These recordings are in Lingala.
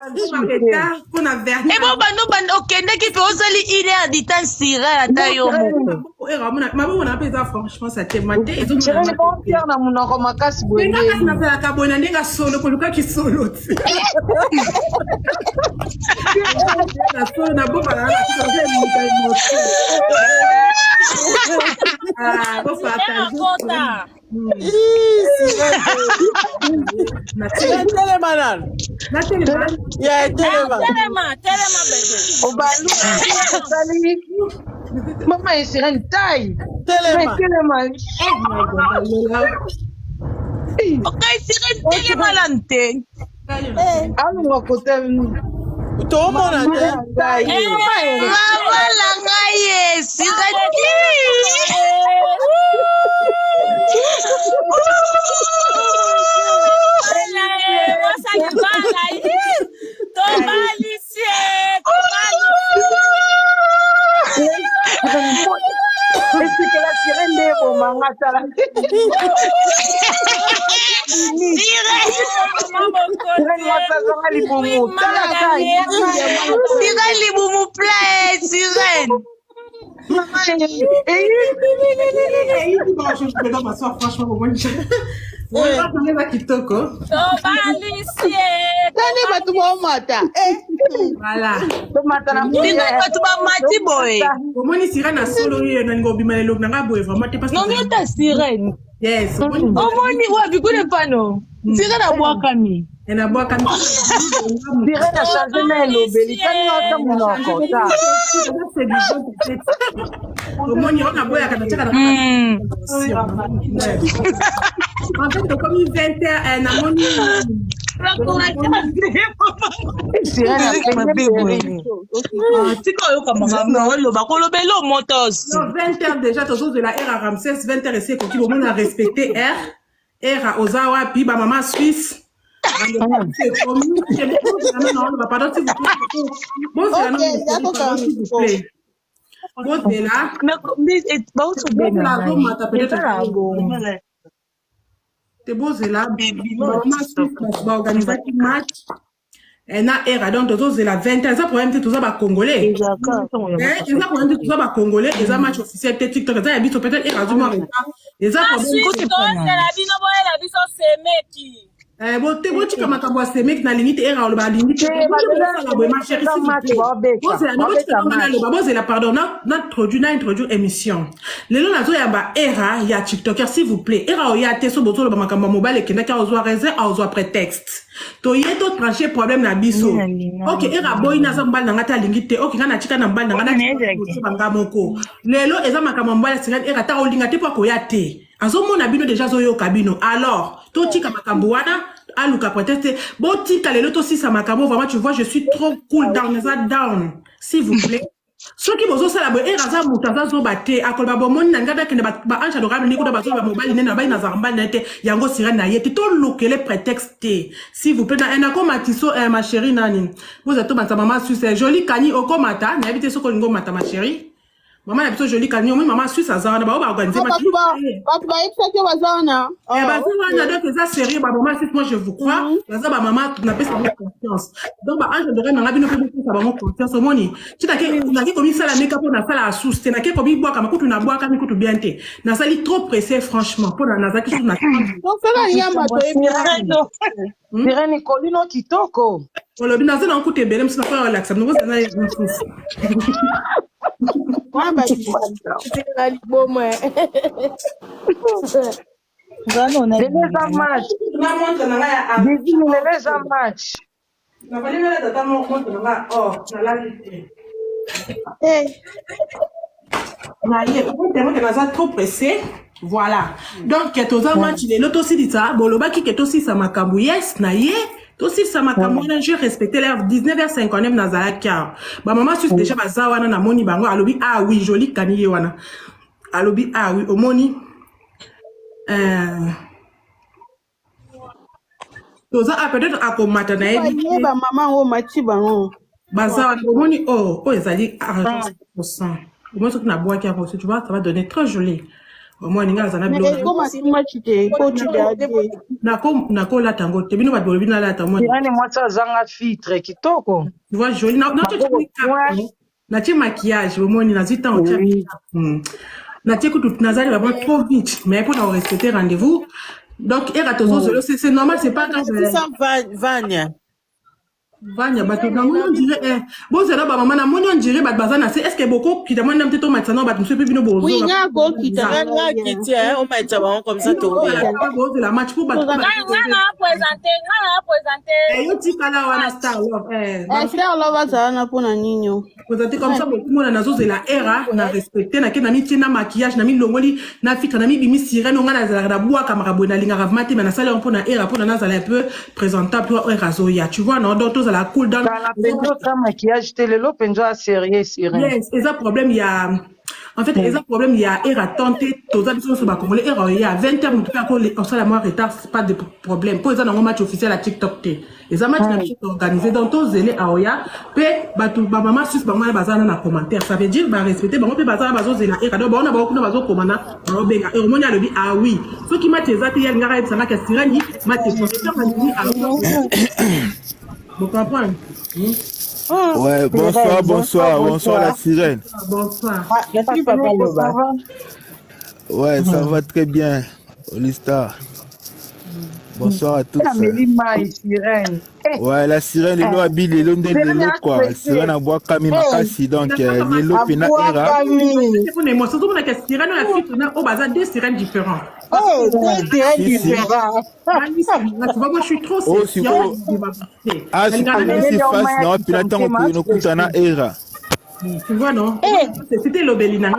Pour la vernis. Et bon, bando, ok, dès qu'il peut osali, il est à ditan sira à taille. Maman, on appelle ça franchement, ça témoigne. Je vais pas faire dans mon aromakas. Mais quand on appelle la carbone, on est solo, pour le cas qui solo. La bombe, ah, faut faire attention. Maman est sur une taille. Ok, c'est télémalante. Allons à côté de nous. Maman la ngaye, sirati. Yes. Omoni wa bikule pano. Sira na bwa kami. Na bwa kami. Sira na changer na lobeli kani wata munoko ta. Omoni on a boya kana chaka na. En fait, comme il 20h na moni. Tiko yo kama no lo ba ko lo belo motos. 20h déjà toujours de la R à Ramsès 20h et c'est qu'on dit on a respecté R à Ozawa puis ba maman Suisse. Pardon s'il vous plaît. Bon c'est là. C'est beau c'est là. Maman Suisse va organiser un match. Et na era donc tous c'est la 20 ça problème c'est tout ça ba congolais. D'accord. Et ça problème c'est tout ça ba congolais et ça match officiel TikTok ça habite peut-être era du moins. Et ça problème c'est la bino boy la biso semeki. Bon te bochi kama kabwa semeki na limite era on ba limite. Ma chérie s'il vous plaît. Bon c'est la bochi kama le babo c'est la pardon n'a introduit émission. Le long nazo ya ba era ya TikToker s'il vous plaît. Era o ya te so boto le ba makamba mobile ke na ka ozwa raison ozwa prétexte. To yeto trancher problème na biso. OK, era boy na zamba na ngata lingite. OK, ngana chika na mbanda ngana chika moko. Lelo eza makamba mbala singa era ta olinga te po ko ya te. Azomona bino déjà zoyo kabino. Alors, to tika makambo wana aluka peut-être bon tika lelo to si sa makambo vraiment tu vois je suis trop cool down s'il vous plaît. Ce qui bozo sala bo eraza mutaza zo baté akolba bo moni na ngada kene ba anja do ramni ko ba zo ba mobile nena ba ina zamba nete yango sira na yete to lokele prétexte s'il vous plaît na ko matiso ma chérie nani vous êtes ma maman suisse jolie kani okomata na habite soko lingo mata ma chérie. Maman a plutôt jolie camion, oui, maman suisse à Zana, bah, organiser ma donc ça sérieux, bah, maman suisse, moi, je vous crois. Ça, bah, maman, tu n'as pas confiance. Donc, bah, je devrais m'en avoir une confiance au monde. Tu n'as qu'à comme ça, la make-up, on a fait la sauce. Tu n'as qu'à comme boire, comme tu n'as boire, comme tu bien t'es. N'a ça trop pressé, franchement, pour la NASA, qui n'a pas. Donc, ça va, y'a ma Sireni Colino Kitoko. On l'a bien dans un coup de belle, mais c'est pas relax. Nous, c'est un trop pressé. Voilà. Donc, il y a match, il est l'autre aussi dit ça. Bon, le bas qui est aussi ça m'a camou, yes, naïe. Aussi, ça m'a camou, j'ai respecté l'heure 19h59 dans la car. Bah, maman, suis déjà, bah, ça, wana, na moni, bango, alobi, ah oui, joli, kaniye, wana. Alobi, ah oui, au moni. Toza, ah, peut-être, à comme matin, bah, maman, oh, machi, bango. Bah, ça, au moni, oh, ils allaient arranger 100%. Au moins, ce qu'on a bois qui a reçu, tu vois, ça va donner très joli. Au moins, ninga zana Mais bilo. comment si moi tu t'es Nako la tango. Te bino ba bolo bina la tango. Sirène moi ça zanga filtre kitoko. Tu vois joli. Non, na tu maquillage. Au moins, ni na zita on tient. Na tu écoute nazali vraiment trop vite. Mais pour nous respecter rendez-vous. Donc, c'est normal, c'est pas grave. C'est ça, Vania. Vanya, bato na moni on dirait bon c'est là ba maman na moni on dirait ba bazana c'est est-ce que beaucoup qui demande un petit peu maintenant ba monsieur bino bozo oui nga go qui t'a qui on m'a dit comme ça to c'est la match pour ba Nga présenter et yo tika la wana star frère lova ça na pona ninyo présenter comme ça beaucoup monde na zoze la era on a respecté na kena mi tina maquillage na mi longoli na filtre na mi bimi sirène on a la bois camera bona linga ravmate mais na sala on pona era pona na sala un peu présentable pour razo ya tu vois non donc la cool dans la penjo ça maquillage telelo penjo a sérieux sirène yes et ça problème il y a en fait et ça problème il y a era tenté tous habitués sur ba congolais era il y a 20h on peut encore ça la moi retard c'est pas de problème pour ça dans un match officiel à TikTok et ça match n'a pas organisé dans tous zélé à oya pe ba tout ba maman sus ba maman bazana na commentaire ça veut dire ba respecter ba on peut bazana bazo zéla era donc on a beaucoup de bazo commanda ba benga et on a le dit ah oui ce qui m'a tes atis ngara et ça na ka sirani m'a tes professeur m'a dit ah vous comprenez? Ouais, bonsoir la sirène. Bonsoir. Ouais, ça va très bien, Olista. Bonsoir à tous. Ouais, la sirène, elle a bien l'élo de l'élo quoi. La sirène a boit comme makasi donc l'élo pena era. Moi, surtout la sirène, la fille, on a deux sirènes différents. Oh, deux sirènes différents. Moi, je suis trop sirène. Ah, c'est pas si face, non, puis là, tant qu'on nous coûte un era. Tu vois, non? C'était l'obélina.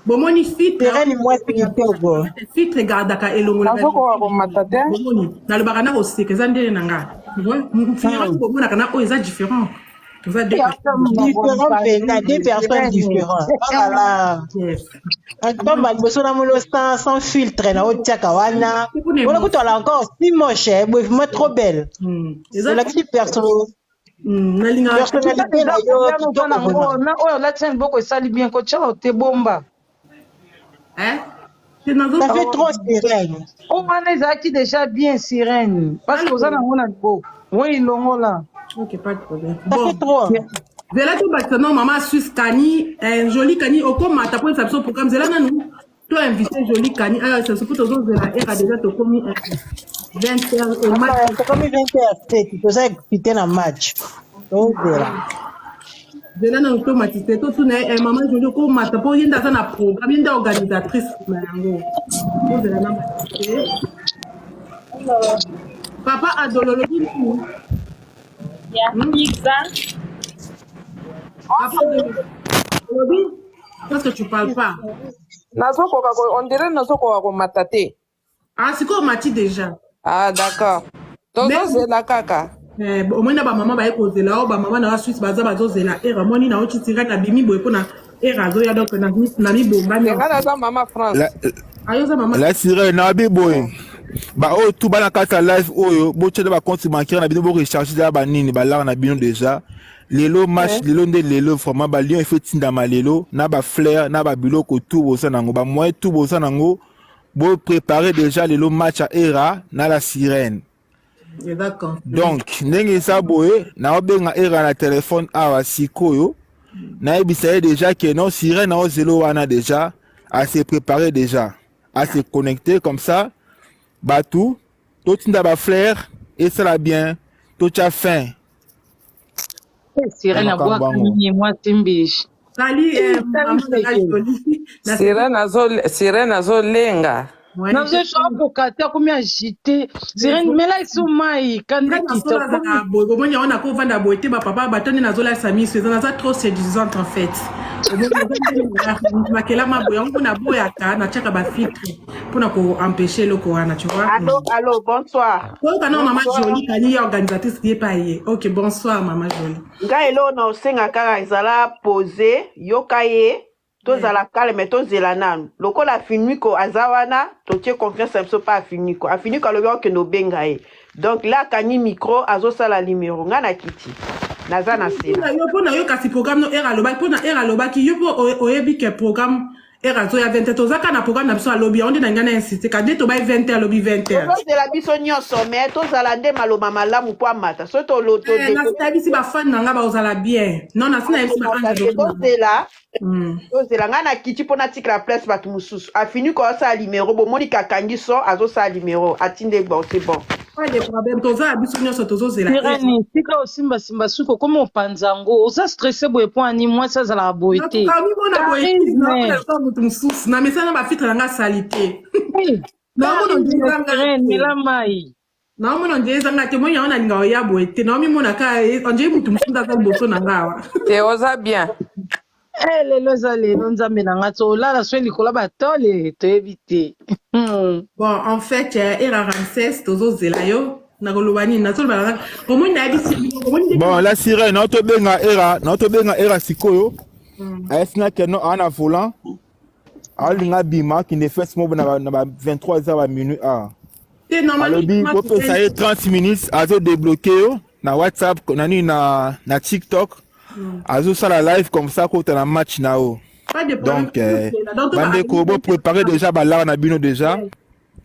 Bon, moi, ni fit. Fit, regarde, et l'on l'a dans le barana aussi, que Zandé Nanga. Tu vois, on a différent. Différents, deux personnes différentes. Voilà. Sans filtre, on a encore si moche, mais trop belle. C'est la petite personne. Personnalité là la tienne beaucoup ça bien ko ciao te bomba ça fait trop sirène on a qui déjà bien sirène parce que ça on a beau oui longo là OK pas de problème ça fait trop Zela tu maintenant maman Suisse Kani un joli Kani au comme ta pour ça programme Zela nanou toi invité joli Kani ah ça se peut toujours Zela era déjà te commis 20h au match c'est comme 20h tu peux ça écouter dans match donc voilà Zela na automatisé tout tout na maman joli ko mata pour yinda ça na programme yinda organisatrice mango Zela na papa adololo dit ya pizza parce que tu parles pas On dirait Nazoko Matate. ah c'est quoi Mati déjà Ah d'accord. Donc c'est la caca. Au moins na ba maman ba eko zela o ba maman na Suisse baza bazo zela era moni na oti tira na bimi boye pona era zo ya donc na mi bomba ni Kana za mama France. La sirène na bi boye ba o tout ba na kata live oyo bo tshela ba compte bancaire na bino bo recharger da ba nini ba la na bino déjà lelo match lelo nde lelo vraiment ba lion fait tinda malelo na ba flair na ba biloko tout bo sanango ba moyen tout bo sanango bo préparer déjà lelo match à era na la sirène. D'accord. Donc ndenge ça boye na obenga era na téléphone awa sikoyo na ebisa déjà que non sirène na zelo wana déjà à se préparer déjà à se connecter comme ça batou tout tinda ba flair et ça la bien tout a faim. Sirène à boire moi timbish. Sirène azol lenga. Non, je suis un peu caté, comme agité. Sirène, mais là, ils sont maïs. Quand ils quittent. On a qu'on va d'abouetter, papa, bâtonner na zola sami, c'est trop séduisante en fait. Makela maboya, on a boyaka, na tchaka ba filtre pour empêcher le corona, tu vois. Allô, bonsoir. Donc, non, maman Jolie, Kani, organisatrice qui est payée. Ok, bonsoir, maman Jolie. Gaëlo, non, c'est un cas, ils allaient poser, yokaye. Tozala calme tozela nanu lokola finiko azawana totie confiance à pas finiko afiniko alobi que no benga e donc là kani micro azosala numéro ngana kiti naza na sela yo pona yo kasi programme no era lobaki pona era lobaki yo po oyebi ke programme era zo ya 20 tozaka na programme na biso alobi onde na ngana insiste kade to bai 20 alobi 20 tozela biso nyonso mais tozala nde maloba malamu po amata so toloto nasitayebisi bafani na nga baozala bien non nasi nayebisi tozela ngai na kiti mpo natikala place bato mosusu afini koosala limero bomoni kakangi so azosala limero atinde bon c'est bon tozala biso nyonso tozozela Irani, tika osimbasimba suki okoma opanza yango oza stresse boye mpo ani mwasi azalaka boye te moto mosusu na mesana bafitre na nga sali te mela mai naomona ondie ezanga te moi yango nalinga oya boye te naomimonaka ondie motu mosusu aza liboso na nga awa te oza bien lelo eza lelo nzambe na nga tolala so likolo batole toyebi te bon en fait era Ramsès tozozela yo nakoloba nini nazoloba omoni nayebisi bon la sirène naotobenga era sikoyo ayesinake no ana volant alinga bima kinde fes mo na ba 23h ba minute alobi kopesa ye 30 minutes azodébloqué yo na WhatsApp nani na TikTok azosala live comme ça kota na match na o donc bandeko bo préparer déjà balara na bino déjà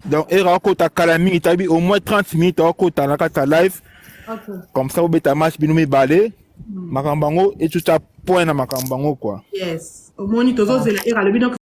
donc era kota kala mingi tabi au moins 30 minutes kota na kata live comme ça obeta match bino mibale makambango et tout ça point na makambango quoi yes omoni tozozela era le bino